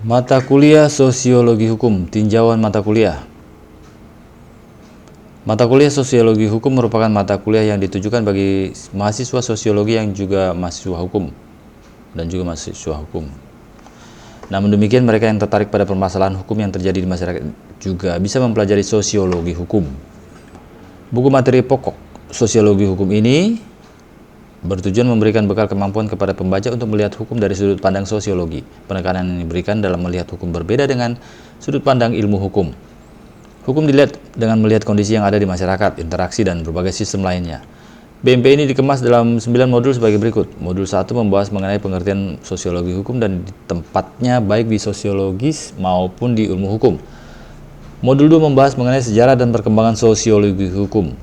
Mata kuliah Sosiologi Hukum, tinjauan mata kuliah. Mata kuliah Sosiologi Hukum merupakan mata kuliah yang ditujukan bagi mahasiswa sosiologi yang juga mahasiswa hukum dan juga mahasiswa hukum. Namun demikian, mereka yang tertarik pada permasalahan hukum yang terjadi di masyarakat juga bisa mempelajari sosiologi hukum. Buku materi pokok sosiologi hukum ini bertujuan memberikan bekal kemampuan kepada pembaca untuk melihat hukum dari sudut pandang sosiologi. Penekanan yang diberikan dalam melihat hukum berbeda dengan sudut pandang ilmu hukum. Hukum dilihat dengan melihat kondisi yang ada di masyarakat, interaksi, dan berbagai sistem lainnya. BMP ini dikemas dalam 9 modul sebagai berikut. Modul 1 membahas mengenai pengertian sosiologi hukum dan tempatnya baik di sosiologis maupun di ilmu hukum. Modul 2 membahas mengenai sejarah dan perkembangan sosiologi hukum.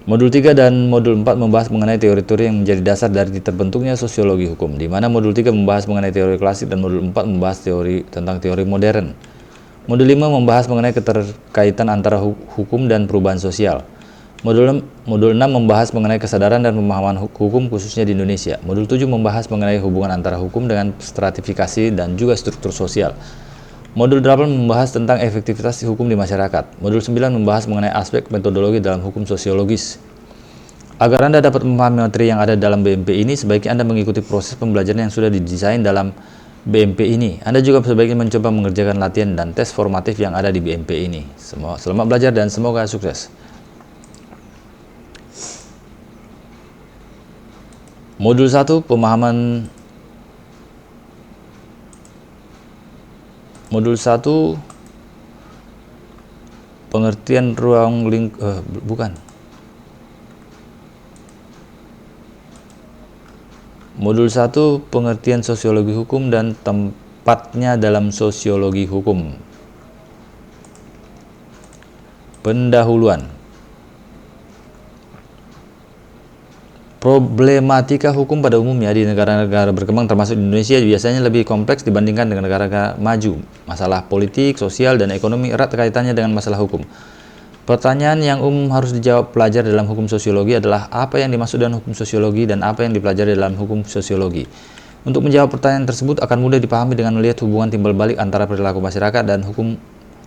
Modul 3 dan modul 4 membahas mengenai teori-teori yang menjadi dasar dari terbentuknya sosiologi hukum, di mana modul 3 membahas mengenai teori klasik dan modul 4 membahas tentang teori modern. Modul 5 membahas mengenai keterkaitan antara hukum dan perubahan sosial. Modul 6 membahas mengenai kesadaran dan pemahaman hukum khususnya di Indonesia. Modul 7 membahas mengenai hubungan antara hukum dengan stratifikasi dan juga struktur sosial. Modul 8 membahas tentang efektivitas hukum di masyarakat. Modul 9 membahas mengenai aspek metodologi dalam hukum sosiologis. Agar Anda dapat memahami materi yang ada dalam BMP ini, sebaiknya Anda mengikuti proses pembelajaran yang sudah didesain dalam BMP ini. Anda juga sebaiknya mencoba mengerjakan latihan dan tes formatif yang ada di BMP ini. Selamat belajar dan semoga sukses. Modul 1 pemahaman. Modul 1 pengertian ruang lingkup Modul 1 pengertian sosiologi hukum dan tempatnya dalam sosiologi hukum. Pendahuluan. Problematika hukum pada umumnya di negara-negara berkembang termasuk Indonesia biasanya lebih kompleks dibandingkan dengan negara-negara maju. Masalah politik, sosial, dan ekonomi erat kaitannya dengan masalah hukum. Pertanyaan yang umum harus dijawab pelajar dalam hukum sosiologi adalah apa yang dimaksud dengan hukum sosiologi dan apa yang dipelajari dalam hukum sosiologi. Untuk menjawab pertanyaan tersebut akan mudah dipahami dengan melihat hubungan timbal balik antara perilaku masyarakat dan hukum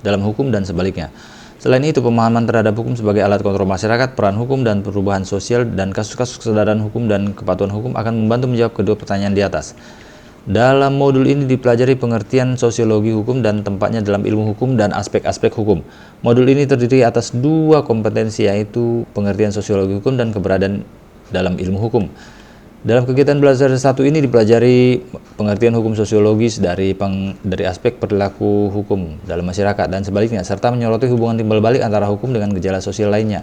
dalam hukum dan sebaliknya. Selain itu, pemahaman terhadap hukum sebagai alat kontrol masyarakat, peran hukum dan perubahan sosial, dan kasus-kasus kesadaran hukum dan kepatuhan hukum akan membantu menjawab kedua pertanyaan di atas. Dalam modul ini dipelajari pengertian sosiologi hukum dan tempatnya dalam ilmu hukum dan aspek-aspek hukum. Modul ini terdiri atas 2 kompetensi, yaitu pengertian sosiologi hukum dan keberadaan dalam ilmu hukum. Dalam kegiatan belajar 1 ini dipelajari pengertian hukum sosiologis dari aspek perilaku hukum dalam masyarakat dan sebaliknya, serta menyoroti hubungan timbal balik antara hukum dengan gejala sosial lainnya.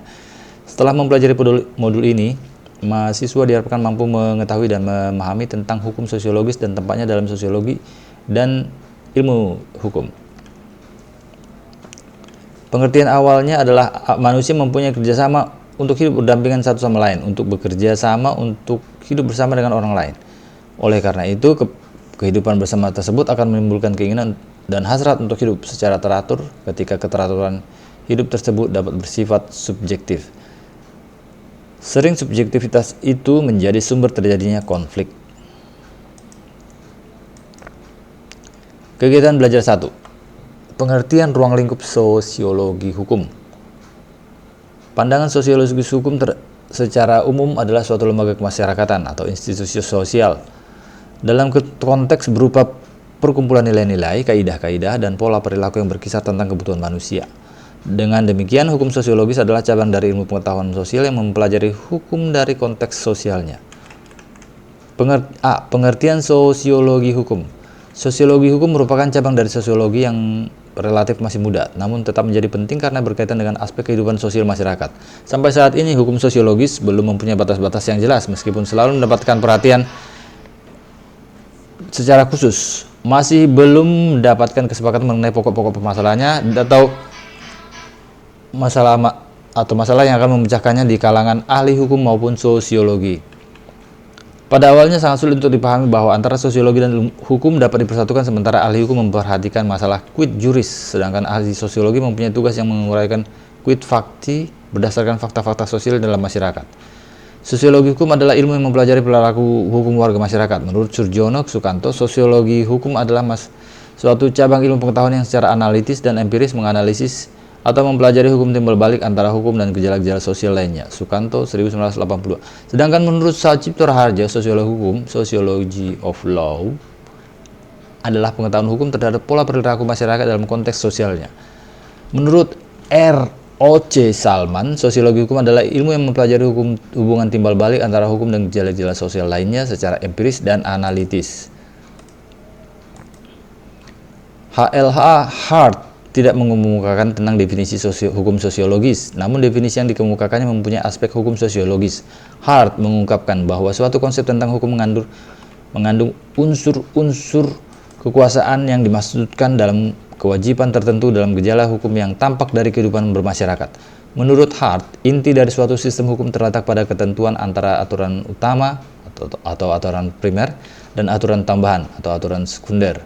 Setelah mempelajari modul ini, mahasiswa diharapkan mampu mengetahui dan memahami tentang hukum sosiologis dan tempatnya dalam sosiologi dan ilmu hukum. Pengertian awalnya adalah manusia mempunyai kerjasama untuk hidup berdampingan satu sama lain, untuk bekerja sama untuk hidup bersama dengan orang lain. Oleh karena itu, kehidupan bersama tersebut akan menimbulkan keinginan dan hasrat untuk hidup secara teratur ketika keteraturan hidup tersebut dapat bersifat subjektif. Sering subjektivitas itu menjadi sumber terjadinya konflik. Kegiatan belajar 1. Pengertian ruang lingkup sosiologi hukum. Pandangan sosiologis hukum secara umum adalah suatu lembaga kemasyarakatan atau institusi sosial dalam konteks berupa perkumpulan nilai-nilai, kaidah-kaidah, dan pola perilaku yang berkisar tentang kebutuhan manusia. Dengan demikian, hukum sosiologis adalah cabang dari ilmu pengetahuan sosial yang mempelajari hukum dari konteks sosialnya. Pengertian sosiologi hukum. Sosiologi hukum merupakan cabang dari sosiologi yang relatif masih muda, namun tetap menjadi penting karena berkaitan dengan aspek kehidupan sosial masyarakat. Sampai saat ini, hukum sosiologis belum mempunyai batas-batas yang jelas, meskipun selalu mendapatkan perhatian secara khusus. Masih belum mendapatkan kesepakatan mengenai pokok-pokok permasalahannya atau masalah yang akan memecahkannya di kalangan ahli hukum maupun sosiologi. Pada awalnya sangat sulit untuk dipahami bahwa antara sosiologi dan hukum dapat dipersatukan, sementara ahli hukum memperhatikan masalah quid juris, sedangkan ahli sosiologi mempunyai tugas yang menguraikan quid facti berdasarkan fakta-fakta sosial dalam masyarakat. Sosiologi hukum adalah ilmu yang mempelajari perilaku hukum warga masyarakat. Menurut Surjono Sukanto, sosiologi hukum adalah suatu cabang ilmu pengetahuan yang secara analitis dan empiris menganalisis atau mempelajari hukum timbal balik antara hukum dan gejala-gejala sosial lainnya. Sukanto 1982. Sedangkan menurut Sacipto Raharja, sosiologi hukum, Sociology of Law, adalah pengetahuan hukum terhadap pola perilaku masyarakat dalam konteks sosialnya. Menurut R.O.C. Salman, sosiologi hukum adalah ilmu yang mempelajari hubungan timbal balik antara hukum dan gejala-gejala sosial lainnya secara empiris dan analitis. H.L.H. Hart tidak mengemukakan tentang definisi hukum sosiologis, namun definisi yang dikemukakannya mempunyai aspek hukum sosiologis. Hart mengungkapkan bahwa suatu konsep tentang hukum mengandung unsur-unsur kekuasaan yang dimaksudkan dalam kewajiban tertentu dalam gejala hukum yang tampak dari kehidupan bermasyarakat. Menurut Hart, inti dari suatu sistem hukum terletak pada ketentuan antara aturan utama atau aturan primer dan aturan tambahan atau aturan sekunder.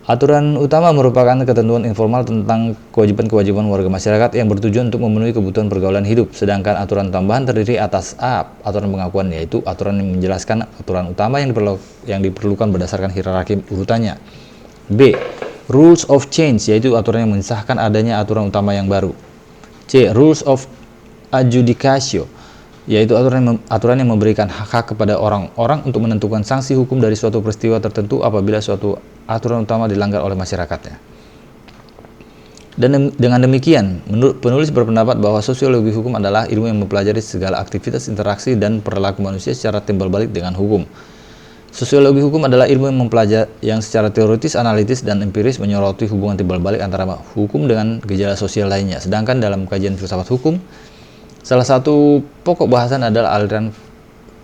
Aturan utama merupakan ketentuan informal tentang kewajiban-kewajiban warga masyarakat yang bertujuan untuk memenuhi kebutuhan pergaulan hidup, sedangkan aturan tambahan terdiri atas aturan pengakuan, yaitu aturan yang menjelaskan aturan utama yang diperlukan berdasarkan hierarki urutannya. B. Rules of change, yaitu aturan yang mensahkan adanya aturan utama yang baru. C. Rules of adjudicatio, yaitu aturan yang memberikan hak kepada orang-orang untuk menentukan sanksi hukum dari suatu peristiwa tertentu apabila suatu aturan utama dilanggar oleh masyarakatnya. Dan dengan demikian, penulis berpendapat bahwa sosiologi hukum adalah ilmu yang mempelajari segala aktivitas, interaksi, dan perilaku manusia secara timbal balik dengan hukum. Sosiologi hukum adalah ilmu yang secara teoritis, analitis, dan empiris menyoroti hubungan timbal balik antara hukum dengan gejala sosial lainnya. Sedangkan dalam kajian filsafat hukum, salah satu pokok bahasan adalah aliran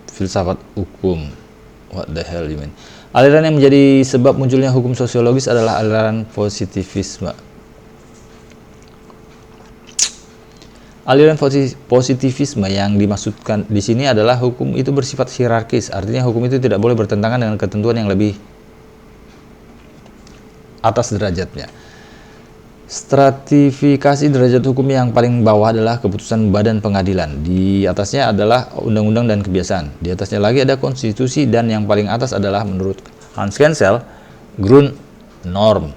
filsafat hukum. What the hell you mean? Aliran yang menjadi sebab munculnya hukum sosiologis adalah aliran positivisme. Aliran positivisme yang dimaksudkan di sini adalah hukum itu bersifat hierarkis, artinya hukum itu tidak boleh bertentangan dengan ketentuan yang lebih atas derajatnya. Stratifikasi derajat hukum yang paling bawah adalah keputusan badan pengadilan. Di atasnya adalah undang-undang dan kebiasaan. Di atasnya lagi ada konstitusi, dan yang paling atas adalah menurut Hans Kelsen, Grundnorm.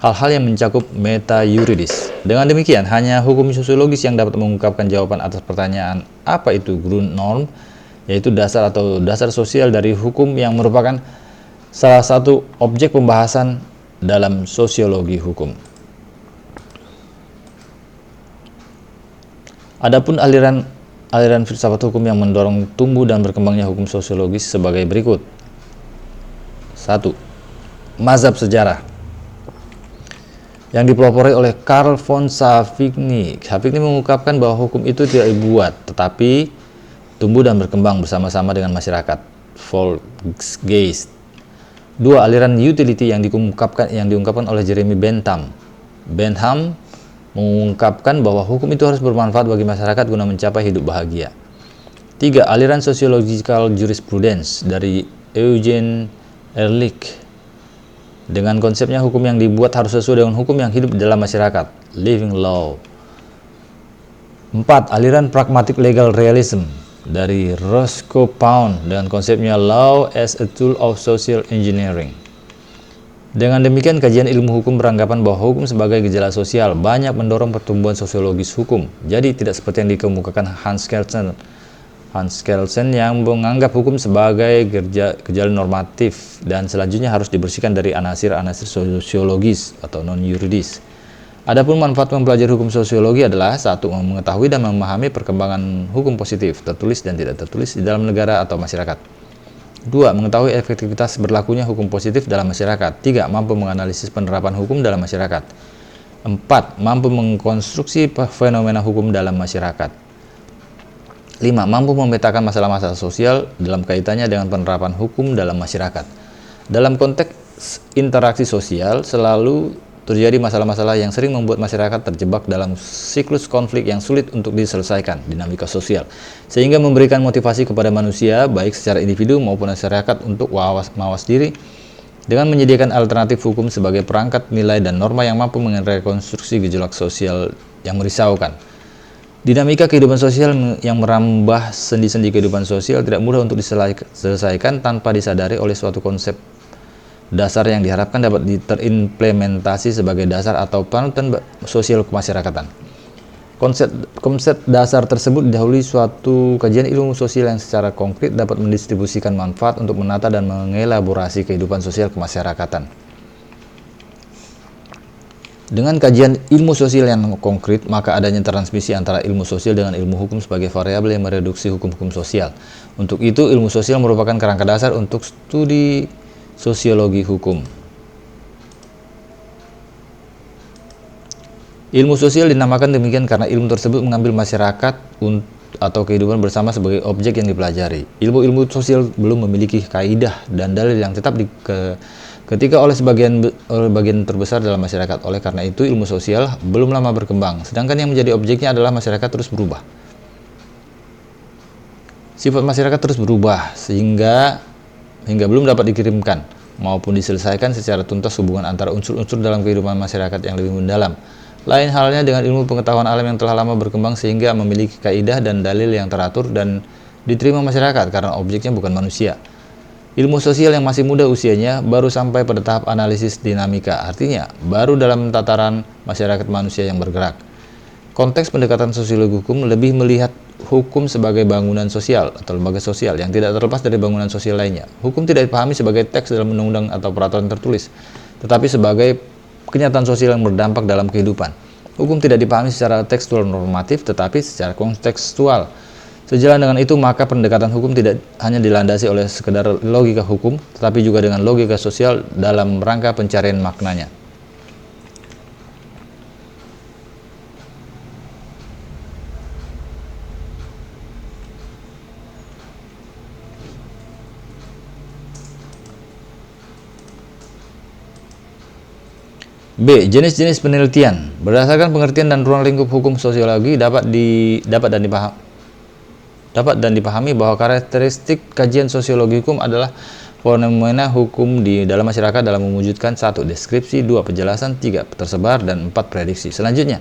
Hal-hal yang mencakup meta yuridis. Dengan demikian, hanya hukum sosiologis yang dapat mengungkapkan jawaban atas pertanyaan apa itu Grundnorm, yaitu dasar atau dasar sosial dari hukum yang merupakan salah satu objek pembahasan dalam sosiologi hukum. Adapun aliran filsafat hukum yang mendorong tumbuh dan berkembangnya hukum sosiologis sebagai berikut. 1. Mazhab sejarah yang dipelopori oleh Karl von Savigny. Savigny mengungkapkan bahwa hukum itu tidak dibuat, tetapi tumbuh dan berkembang bersama-sama dengan masyarakat. Volksgeist. 2. Aliran utility yang diungkapkan oleh Jeremy Bentham. Bentham mengungkapkan bahwa hukum itu harus bermanfaat bagi masyarakat guna mencapai hidup bahagia. 3. Aliran sociological jurisprudence dari Eugene Ehrlich. Dengan konsepnya hukum yang dibuat harus sesuai dengan hukum yang hidup dalam masyarakat, living law. 4. Aliran pragmatic legal realism dari Roscoe Pound dengan konsepnya law as a tool of social engineering. Dengan demikian, kajian ilmu hukum beranggapan bahwa hukum sebagai gejala sosial banyak mendorong pertumbuhan sosiologis hukum. Jadi tidak seperti yang dikemukakan Hans Kelsen yang menganggap hukum sebagai gejala normatif dan selanjutnya harus dibersihkan dari anasir-anasir sosiologis atau non-yuridis. Adapun manfaat mempelajari hukum sosiologi adalah 1. Mengetahui dan memahami perkembangan hukum positif, tertulis dan tidak tertulis di dalam negara atau masyarakat. 2. Mengetahui efektivitas berlakunya hukum positif dalam masyarakat. 3. Mampu menganalisis penerapan hukum dalam masyarakat. 4. Mampu mengkonstruksi fenomena hukum dalam masyarakat. 5. Mampu memetakan masalah-masalah sosial dalam kaitannya dengan penerapan hukum dalam masyarakat. Dalam konteks interaksi sosial, selalu terjadi masalah-masalah yang sering membuat masyarakat terjebak dalam siklus konflik yang sulit untuk diselesaikan, dinamika sosial, sehingga memberikan motivasi kepada manusia, baik secara individu maupun masyarakat untuk mawas diri, dengan menyediakan alternatif hukum sebagai perangkat nilai dan norma yang mampu merekonstruksi gejolak sosial yang merisaukan. Dinamika kehidupan sosial yang merambah sendi-sendi kehidupan sosial tidak mudah untuk diselesaikan tanpa disadari oleh suatu konsep dasar yang diharapkan dapat terimplementasi sebagai dasar atau panutan sosial kemasyarakatan. Konsep dasar tersebut didahului suatu kajian ilmu sosial yang secara konkret dapat mendistribusikan manfaat untuk menata dan mengelaborasi kehidupan sosial kemasyarakatan. Dengan kajian ilmu sosial yang konkret, maka adanya transmisi antara ilmu sosial dengan ilmu hukum sebagai variabel yang mereduksi hukum-hukum sosial. Untuk itu, ilmu sosial merupakan kerangka dasar untuk studi sosiologi hukum. Ilmu sosial dinamakan demikian karena ilmu tersebut mengambil masyarakat atau kehidupan bersama sebagai objek yang dipelajari. Ilmu-ilmu sosial belum memiliki kaidah dan dalil yang tetap ketika oleh bagian terbesar dalam masyarakat. Oleh karena itu, ilmu sosial belum lama berkembang, sedangkan yang menjadi objeknya adalah masyarakat terus berubah. Sifat masyarakat terus berubah hingga belum dapat dikirimkan maupun diselesaikan secara tuntas hubungan antara unsur-unsur dalam kehidupan masyarakat yang lebih mendalam. Lain halnya dengan ilmu pengetahuan alam yang telah lama berkembang sehingga memiliki kaidah dan dalil yang teratur dan diterima masyarakat karena objeknya bukan manusia. Ilmu sosial yang masih muda usianya baru sampai pada tahap analisis dinamika, artinya baru dalam tataran masyarakat manusia yang bergerak. Konteks pendekatan sosiologi hukum lebih melihat hukum sebagai bangunan sosial atau lembaga sosial yang tidak terlepas dari bangunan sosial lainnya. Hukum tidak dipahami sebagai teks dalam undang-undang atau peraturan tertulis, tetapi sebagai kenyataan sosial yang berdampak dalam kehidupan. Hukum tidak dipahami secara tekstual normatif, tetapi secara kontekstual. Sejalan dengan itu, maka pendekatan hukum tidak hanya dilandasi oleh sekedar logika hukum, tetapi juga dengan logika sosial dalam rangka pencarian maknanya. B. Jenis-jenis penelitian. Berdasarkan pengertian dan ruang lingkup hukum sosiologi dapat dan dipahami bahwa karakteristik kajian sosiologi hukum adalah fenomena hukum di dalam masyarakat dalam mewujudkan 1. Deskripsi, 2. Penjelasan, 3. Tersebar, dan 4. Prediksi. Selanjutnya,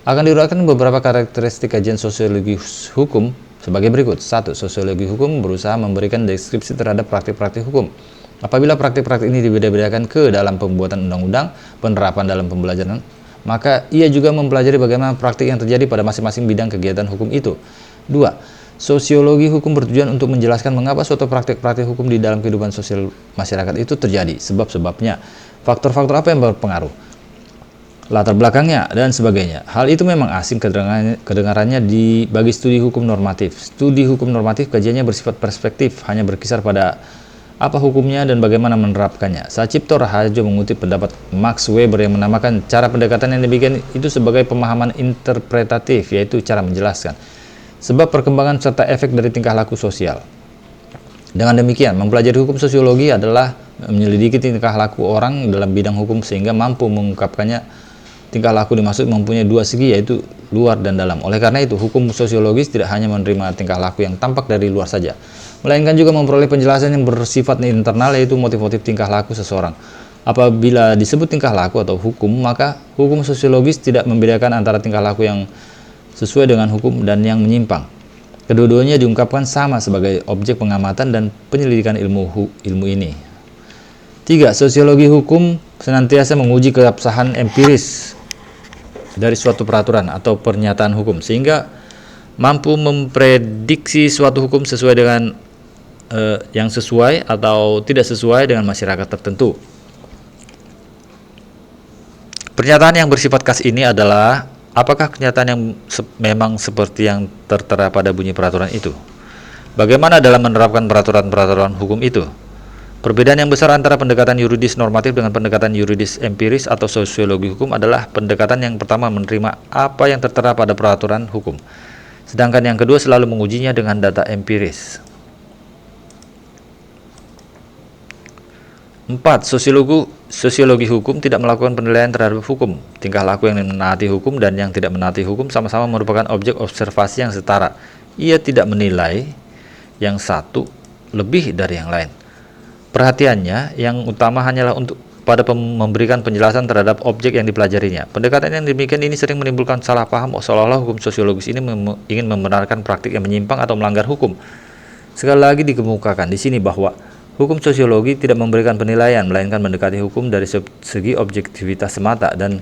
akan diuraikan beberapa karakteristik kajian sosiologi hukum sebagai berikut. 1. Sosiologi hukum berusaha memberikan deskripsi terhadap praktik-praktik hukum. Apabila praktik-praktik ini dibeda-bedakan ke dalam pembuatan undang-undang, penerapan dalam pembelajaran, maka ia juga mempelajari bagaimana praktik yang terjadi pada masing-masing bidang kegiatan hukum itu. 2. Sosiologi hukum bertujuan untuk menjelaskan mengapa suatu praktik-praktik hukum di dalam kehidupan sosial masyarakat itu terjadi, sebab-sebabnya, faktor-faktor apa yang berpengaruh, latar belakangnya, dan sebagainya. Hal itu memang asing kedengarannya bagi studi hukum normatif. Studi hukum normatif kajiannya bersifat perspektif, hanya berkisar pada apa hukumnya dan bagaimana menerapkannya. Sacipto Raharjo mengutip pendapat Max Weber yang menamakan cara pendekatan yang demikian itu sebagai pemahaman interpretatif, yaitu cara menjelaskan sebab perkembangan serta efek dari tingkah laku sosial. Dengan demikian, mempelajari hukum sosiologi adalah menyelidiki tingkah laku orang dalam bidang hukum sehingga mampu mengungkapkannya. Tingkah laku dimaksud mempunyai dua segi, yaitu luar dan dalam. Oleh karena itu, hukum sosiologis tidak hanya menerima tingkah laku yang tampak dari luar saja, melainkan juga memperoleh penjelasan yang bersifat internal, yaitu motif-motif tingkah laku seseorang. Apabila disebut tingkah laku atau hukum, maka hukum sosiologis tidak membedakan antara tingkah laku yang sesuai dengan hukum dan yang menyimpang. Kedua-duanya diungkapkan sama sebagai objek pengamatan dan penyelidikan ilmu ini. 3. Sosiologi hukum senantiasa menguji keabsahan empiris dari suatu peraturan atau pernyataan hukum sehingga mampu memprediksi suatu hukum sesuai dengan yang sesuai atau tidak sesuai dengan masyarakat tertentu. Pernyataan yang bersifat khas ini adalah apakah kenyataan yang memang seperti yang tertera pada bunyi peraturan itu? Bagaimana dalam menerapkan peraturan-peraturan hukum itu? Perbedaan yang besar antara pendekatan yuridis normatif dengan pendekatan yuridis empiris atau sosiologi hukum adalah pendekatan yang pertama menerima apa yang tertera pada peraturan hukum, sedangkan yang kedua selalu mengujinya dengan data empiris. 4. Sosiologi hukum tidak melakukan penilaian terhadap hukum. Tingkah laku yang menaati hukum dan yang tidak menaati hukum sama-sama merupakan objek observasi yang setara. Ia tidak menilai yang satu lebih dari yang lain. Perhatiannya yang utama hanyalah untuk pada memberikan penjelasan terhadap objek yang dipelajarinya. Pendekatan yang demikian ini sering menimbulkan salah paham seolah-olah hukum sosiologis ini ingin membenarkan praktik yang menyimpang atau melanggar hukum. Sekali lagi dikemukakan di sini bahwa Hukum sosiologi tidak memberikan penilaian, melainkan mendekati hukum dari segi objektivitas semata dan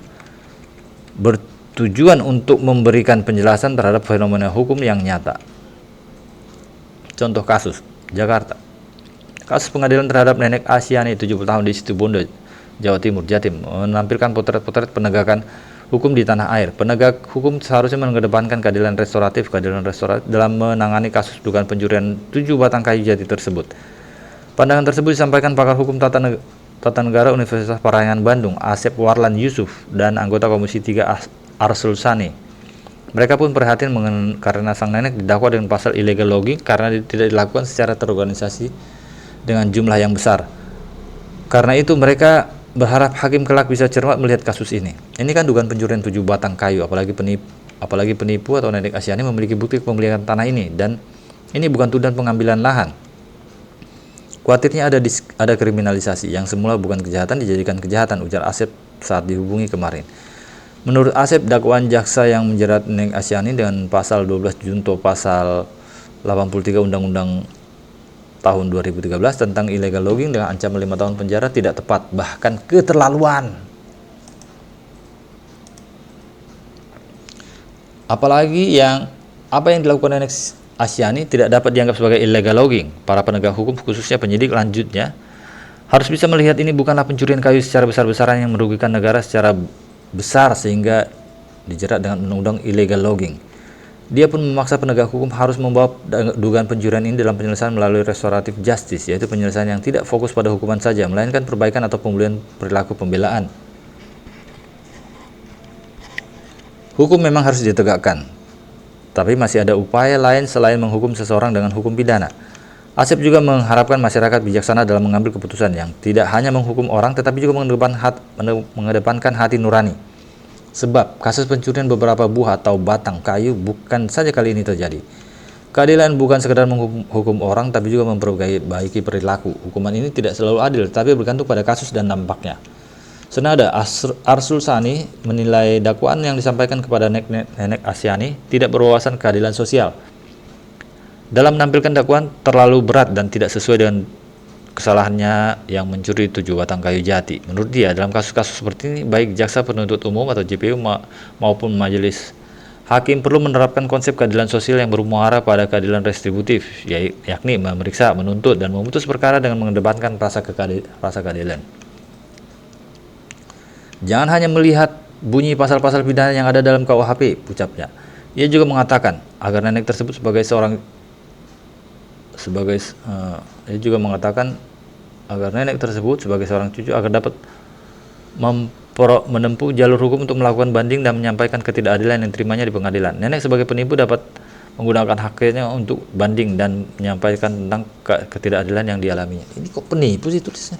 bertujuan untuk memberikan penjelasan terhadap fenomena hukum yang nyata. Contoh kasus, Jakarta. Kasus pengadilan terhadap Nenek Asyani 70 tahun di Situbondo, Jawa Timur, Jatim, menampilkan potret-potret penegakan hukum di tanah air. Penegak hukum seharusnya mengedepankan keadilan restoratif dalam menangani kasus dugaan pencurian 7 batang kayu jati tersebut. Pandangan tersebut disampaikan pakar hukum tata negara Universitas Parayangan Bandung, Asep Warlan Yusuf, dan anggota Komisi 3 Arsul Sani. Mereka pun prihatin karena sang nenek didakwa dengan pasal illegal logging karena tidak dilakukan secara terorganisasi dengan jumlah yang besar. Karena itu mereka berharap hakim kelak bisa cermat melihat kasus ini. Ini kan dugaan pencurian 7 batang kayu, apalagi penipu atau Nenek Asyani memiliki bukti kepemilikan tanah ini, dan ini bukan tuduhan pengambilan lahan. Khawatirnya ada kriminalisasi yang semula bukan kejahatan dijadikan kejahatan, ujar Asep saat dihubungi kemarin. Menurut Asep, dakwaan jaksa yang menjerat Nenek Asyani dengan pasal 12 junto pasal 83 Undang-Undang tahun 2013 tentang illegal logging dengan ancaman 5 tahun penjara tidak tepat, bahkan keterlaluan. Apalagi apa yang dilakukan Nenek Asyani tidak dapat dianggap sebagai illegal logging. Para penegak hukum, khususnya penyidik lanjutnya, harus bisa melihat ini bukanlah pencurian kayu secara besar-besaran yang merugikan negara secara besar sehingga dijerat dengan undang-undang illegal logging. Dia pun memaksa penegak hukum harus membawa dugaan pencurian ini dalam penyelesaian melalui restoratif justice, yaitu penyelesaian yang tidak fokus pada hukuman saja, melainkan perbaikan atau pemulihan perilaku pembelaan. Hukum memang harus ditegakkan, tapi masih ada upaya lain selain menghukum seseorang dengan hukum pidana. Asep juga mengharapkan masyarakat bijaksana dalam mengambil keputusan yang tidak hanya menghukum orang, tetapi juga mengedepankan hati nurani. Sebab kasus pencurian beberapa buah atau batang kayu bukan saja kali ini terjadi. Keadilan bukan sekedar menghukum orang, tapi juga memperbaiki perilaku. Hukuman ini tidak selalu adil, tapi bergantung pada kasus dan dampaknya. Senada, Arsul Sani menilai dakwaan yang disampaikan kepada Nenek Asyani tidak berwawasan keadilan sosial. Dalam menampilkan dakwaan terlalu berat dan tidak sesuai dengan kesalahannya yang mencuri 7 batang kayu jati. Menurut dia, dalam kasus-kasus seperti ini, baik jaksa penuntut umum atau JPU maupun majelis hakim perlu menerapkan konsep keadilan sosial yang bermuara pada keadilan restributif, yakni memeriksa, menuntut, dan memutus perkara dengan mengedepankan rasa keadilan. Jangan hanya melihat bunyi pasal-pasal pidana yang ada dalam KUHP, ucapnya. Ia juga mengatakan agar nenek tersebut agar nenek tersebut sebagai seorang cucu agar dapat menempuh jalur hukum untuk melakukan banding dan menyampaikan ketidakadilan yang diterimanya di pengadilan. Nenek sebagai penipu dapat menggunakan haknya untuk banding dan menyampaikan tentang ketidakadilan yang dialaminya. Ini kok penipu sih tulisnya?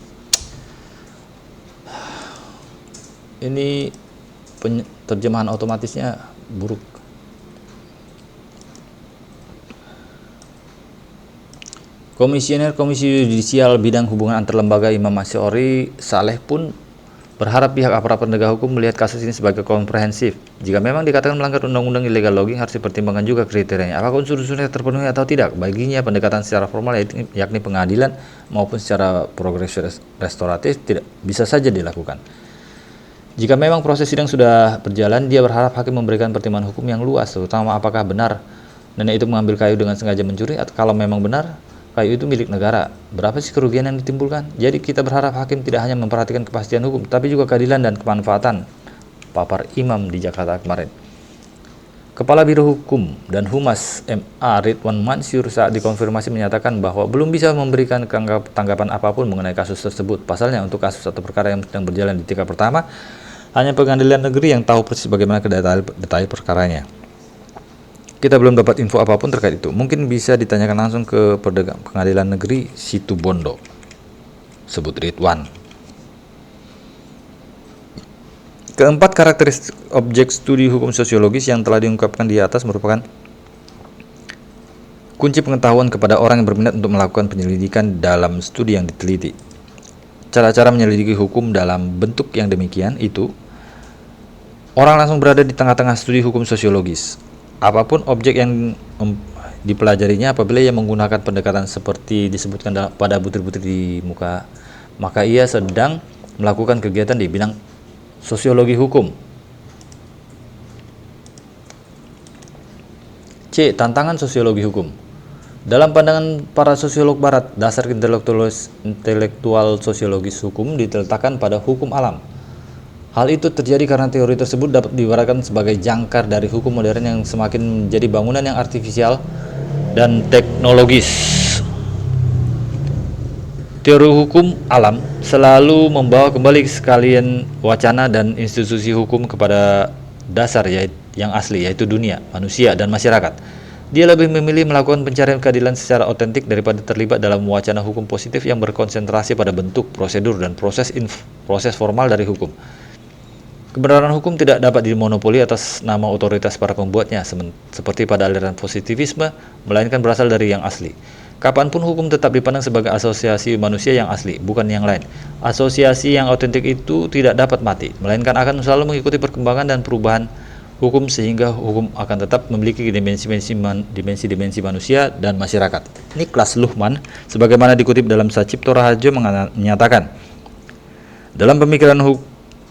Ini terjemahan otomatisnya buruk. Komisioner Komisi Yudisial Bidang Hubungan Antar Lembaga Imam Masyari Saleh pun berharap pihak aparat penegak hukum melihat kasus ini sebagai komprehensif. Jika memang dikatakan melanggar undang-undang illegal logging, harus dipertimbangkan juga kriterianya. Apakah unsur-unsurnya terpenuhi atau tidak? Baginya pendekatan secara formal yakni pengadilan maupun secara progresif restoratif tidak bisa saja dilakukan. Jika memang proses sidang sudah berjalan, dia berharap hakim memberikan pertimbangan hukum yang luas, terutama apakah benar nenek itu mengambil kayu dengan sengaja mencuri, atau kalau memang benar kayu itu milik negara, berapa sih kerugian yang ditimbulkan? Jadi kita berharap hakim tidak hanya memperhatikan kepastian hukum, tapi juga keadilan dan kemanfaatan, papar Imam di Jakarta kemarin. Kepala Biro Hukum dan Humas MA Ridwan Mansur saat dikonfirmasi menyatakan bahwa belum bisa memberikan tanggapan apapun mengenai kasus tersebut. Pasalnya untuk kasus atau perkara yang sedang berjalan di tingkat pertama, hanya pengadilan negeri yang tahu persis bagaimana detail perkaranya. Kita belum dapat info apapun terkait itu. Mungkin bisa ditanyakan langsung ke pengadilan negeri Situbondo, sebut Ridwan. Keempat, karakteristik objek studi hukum sosiologis yang telah diungkapkan di atas merupakan kunci pengetahuan kepada orang yang berminat untuk melakukan penyelidikan dalam studi yang diteliti. Cara-cara menyelidiki hukum dalam bentuk yang demikian itu, orang langsung berada di tengah-tengah studi hukum sosiologis. Apapun objek yang dipelajarinya apabila ia menggunakan pendekatan seperti disebutkan pada butir-butir di muka, maka ia sedang melakukan kegiatan di bidang sosiologi hukum. C. Tantangan sosiologi hukum. Dalam pandangan para sosiolog barat, dasar intelektual sosiologis hukum diletakkan pada hukum alam. Hal itu terjadi karena teori tersebut dapat diibaratkan sebagai jangkar dari hukum modern yang semakin menjadi bangunan yang artifisial dan teknologis. Teori hukum alam selalu membawa kembali sekalian wacana dan institusi hukum kepada dasar yang asli, yaitu dunia, manusia, dan masyarakat. Dia lebih memilih melakukan pencarian keadilan secara otentik daripada terlibat dalam wacana hukum positif yang berkonsentrasi pada bentuk, prosedur, dan proses formal dari hukum. Kebenaran hukum tidak dapat dimonopoli atas nama otoritas para pembuatnya, seperti pada aliran positivisme, melainkan berasal dari yang asli. Kapanpun hukum tetap dipandang sebagai asosiasi manusia yang asli, bukan yang lain. Asosiasi yang otentik itu tidak dapat mati, melainkan akan selalu mengikuti perkembangan dan perubahan hukum, sehingga hukum akan tetap memiliki dimensi-dimensi manusia dan masyarakat. Niklas Luhmann, sebagaimana dikutip dalam Sacipto Raharjo, menyatakan, dalam pemikiran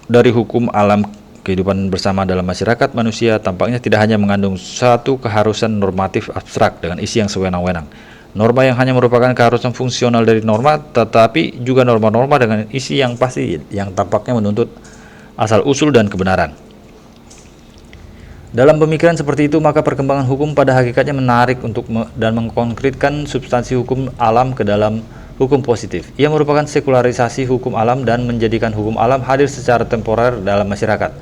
dari hukum alam kehidupan bersama dalam masyarakat manusia tampaknya tidak hanya mengandung satu keharusan normatif abstrak dengan isi yang sewenang-wenang, norma yang hanya merupakan keharusan fungsional dari norma, tetapi juga norma-norma dengan isi yang pasti yang tampaknya menuntut asal-usul dan kebenaran. Dalam pemikiran seperti itu, maka perkembangan hukum pada hakikatnya menarik dan mengkonkretkan substansi hukum alam ke dalam hukum positif. Ia merupakan sekularisasi hukum alam dan menjadikan hukum alam hadir secara temporer dalam masyarakat.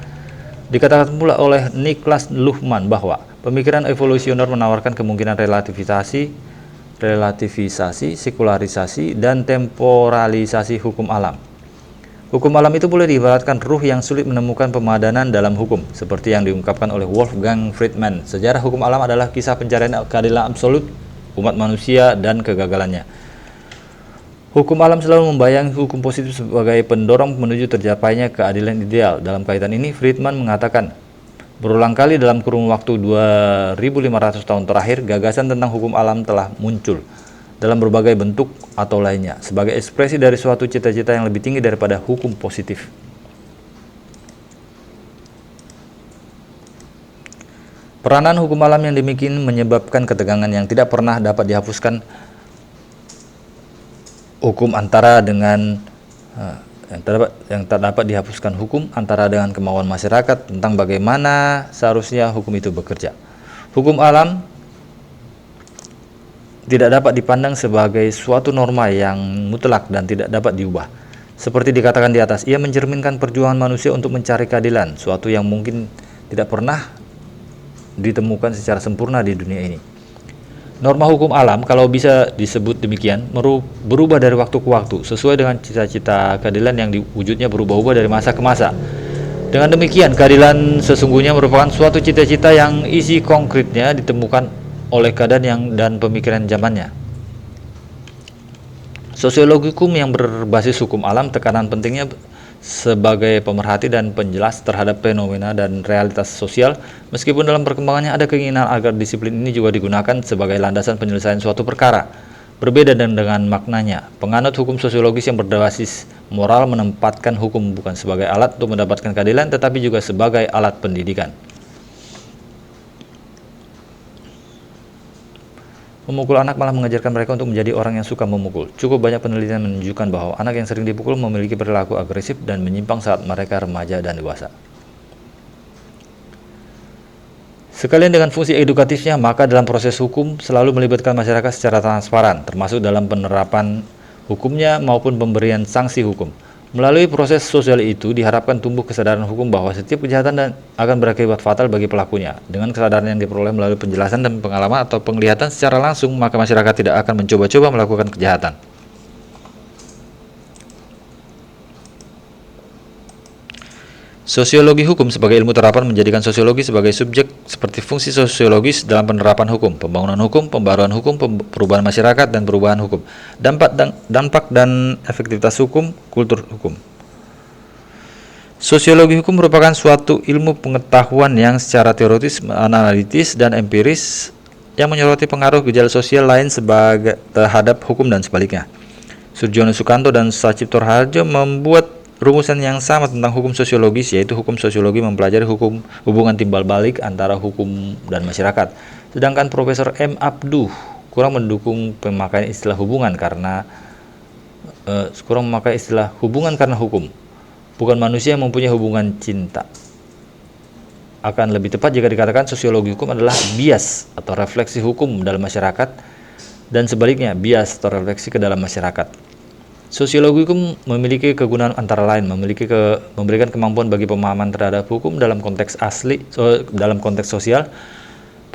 Dikatakan pula oleh Niklas Luhmann bahwa pemikiran evolusioner menawarkan kemungkinan relativisasi, sekularisasi, dan temporalisasi hukum alam. Hukum alam itu boleh diibaratkan ruh yang sulit menemukan pemadanan dalam hukum, seperti yang diungkapkan oleh Wolfgang Friedman. Sejarah hukum alam adalah kisah pencarian keadilan absolut umat manusia dan kegagalannya. Hukum alam selalu membayangi hukum positif sebagai pendorong menuju tercapainya keadilan ideal. Dalam kaitan ini, Friedman mengatakan, berulang kali dalam kurun waktu 2500 tahun terakhir, gagasan tentang hukum alam telah muncul dalam berbagai bentuk atau lainnya, sebagai ekspresi dari suatu cita-cita yang lebih tinggi daripada hukum positif. Peranan hukum alam yang demikian menyebabkan ketegangan yang tidak pernah dapat dihapuskan hukum antara dengan yang tak dapat dihapuskan hukum antara dengan kemauan masyarakat tentang bagaimana seharusnya hukum itu bekerja. Hukum alam tidak dapat dipandang sebagai suatu norma yang mutlak dan tidak dapat diubah. Seperti dikatakan di atas, ia mencerminkan perjuangan manusia untuk mencari keadilan, suatu yang mungkin tidak pernah ditemukan secara sempurna di dunia ini. Norma hukum alam, kalau bisa disebut demikian, berubah dari waktu ke waktu, sesuai dengan cita-cita keadilan yang wujudnya berubah-ubah dari masa ke masa. Dengan demikian, keadilan sesungguhnya merupakan suatu cita-cita yang isi konkretnya ditemukan oleh keadaan dan pemikiran zamannya. Sosiologi hukum yang berbasis hukum alam, tekanan pentingnya sebagai pemerhati dan penjelas terhadap fenomena dan realitas sosial, meskipun dalam perkembangannya ada keinginan agar disiplin ini juga digunakan sebagai landasan penyelesaian suatu perkara. Berbeda dengan maknanya, penganut hukum sosiologis yang berbasis moral menempatkan hukum bukan sebagai alat untuk mendapatkan keadilan, tetapi juga sebagai alat pendidikan. Memukul anak malah mengajarkan mereka untuk menjadi orang yang suka memukul. Cukup banyak penelitian menunjukkan bahwa anak yang sering dipukul memiliki perilaku agresif dan menyimpang saat mereka remaja dan dewasa. Sekalian dengan fungsi edukatifnya, maka dalam proses hukum selalu melibatkan masyarakat secara transparan, termasuk dalam penerapan hukumnya maupun pemberian sanksi hukum. Melalui proses sosial itu diharapkan tumbuh kesadaran hukum bahwa setiap kejahatan akan berakibat fatal bagi pelakunya. Dengan kesadaran yang diperoleh melalui penjelasan dan pengalaman atau penglihatan secara langsung, maka masyarakat tidak akan mencoba-coba melakukan kejahatan. Sosiologi hukum sebagai ilmu terapan menjadikan sosiologi sebagai subjek seperti fungsi sosiologis dalam penerapan hukum, pembangunan hukum, pembaruan hukum, perubahan masyarakat, dan perubahan hukum, dampak dan efektivitas hukum, kultur hukum. Sosiologi hukum merupakan suatu ilmu pengetahuan yang secara teoritis, analitis, dan empiris yang menyoroti pengaruh gejala sosial lain sebagai terhadap hukum dan sebaliknya. Surjono Sukanto dan Sacipto Harjo membuat rumusan yang sama tentang hukum sosiologis, yaitu hukum sosiologi mempelajari hukum hubungan timbal balik antara hukum dan masyarakat. Sedangkan Profesor M. Abduh kurang mendukung pemakaian istilah hubungan karena karena hukum. Bukan manusia yang mempunyai hubungan cinta. Akan lebih tepat jika dikatakan sosiologi hukum adalah bias atau refleksi hukum dalam masyarakat, dan sebaliknya bias atau refleksi ke dalam masyarakat. Sosiologi hukum memiliki kegunaan antara lain memberikan kemampuan bagi pemahaman terhadap hukum dalam konteks sosial.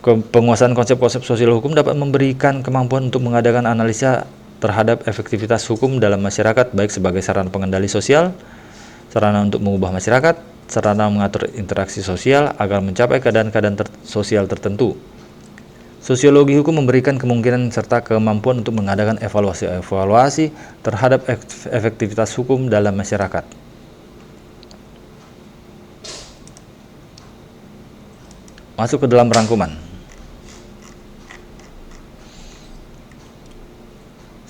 Penguasaan konsep-konsep sosial hukum dapat memberikan kemampuan untuk mengadakan analisa terhadap efektivitas hukum dalam masyarakat, baik sebagai sarana pengendali sosial, sarana untuk mengubah masyarakat, sarana mengatur interaksi sosial agar mencapai keadaan-keadaan sosial tertentu. Sosiologi hukum memberikan kemungkinan serta kemampuan untuk mengadakan evaluasi terhadap efektivitas hukum dalam masyarakat. Masuk ke dalam rangkuman.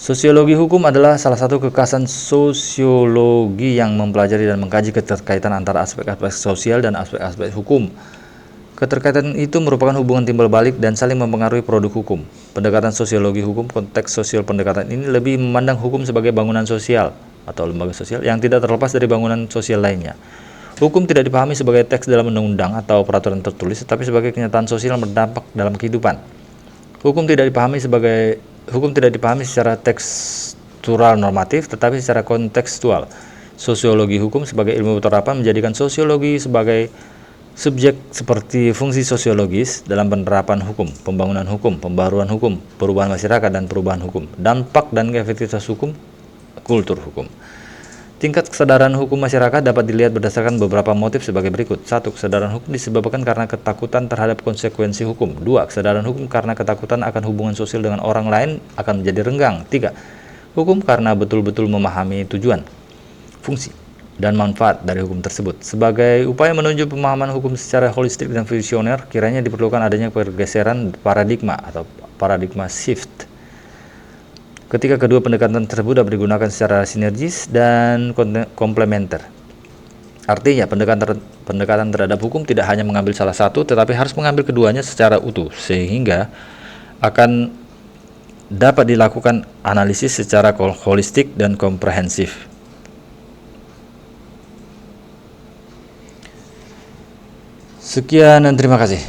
Sosiologi hukum adalah salah satu kekhasan sosiologi yang mempelajari dan mengkaji keterkaitan antara aspek-aspek sosial dan aspek-aspek hukum. Keterkaitan itu merupakan hubungan timbal balik dan saling mempengaruhi produk hukum. Pendekatan sosiologi hukum, konteks sosial pendekatan ini lebih memandang hukum sebagai bangunan sosial atau lembaga sosial yang tidak terlepas dari bangunan sosial lainnya. Hukum tidak dipahami sebagai teks dalam undang-undang atau peraturan tertulis, tetapi sebagai kenyataan sosial yang berdampak dalam kehidupan. Hukum tidak dipahami secara tekstural normatif, tetapi secara kontekstual. Sosiologi hukum sebagai ilmu penerapan menjadikan sosiologi sebagai subjek seperti fungsi sosiologis dalam penerapan hukum, pembangunan hukum, pembaruan hukum, perubahan masyarakat dan perubahan hukum, dampak dan efektivitas hukum, kultur hukum. Tingkat kesadaran hukum masyarakat dapat dilihat berdasarkan beberapa motif sebagai berikut. 1. Kesadaran hukum disebabkan karena ketakutan terhadap konsekuensi hukum. 2. Kesadaran hukum karena ketakutan akan hubungan sosial dengan orang lain akan menjadi renggang. 3. Hukum karena betul-betul memahami tujuan, fungsi, dan manfaat dari hukum tersebut. Sebagai upaya menunjuk pemahaman hukum secara holistik dan visioner, kiranya diperlukan adanya pergeseran paradigma atau paradigma shift. Ketika kedua pendekatan tersebut dapat digunakan secara sinergis dan komplementer. Artinya, pendekatan terhadap hukum tidak hanya mengambil salah satu, tetapi harus mengambil keduanya secara utuh, sehingga akan dapat dilakukan analisis secara holistik dan komprehensif. Sekian dan terima kasih.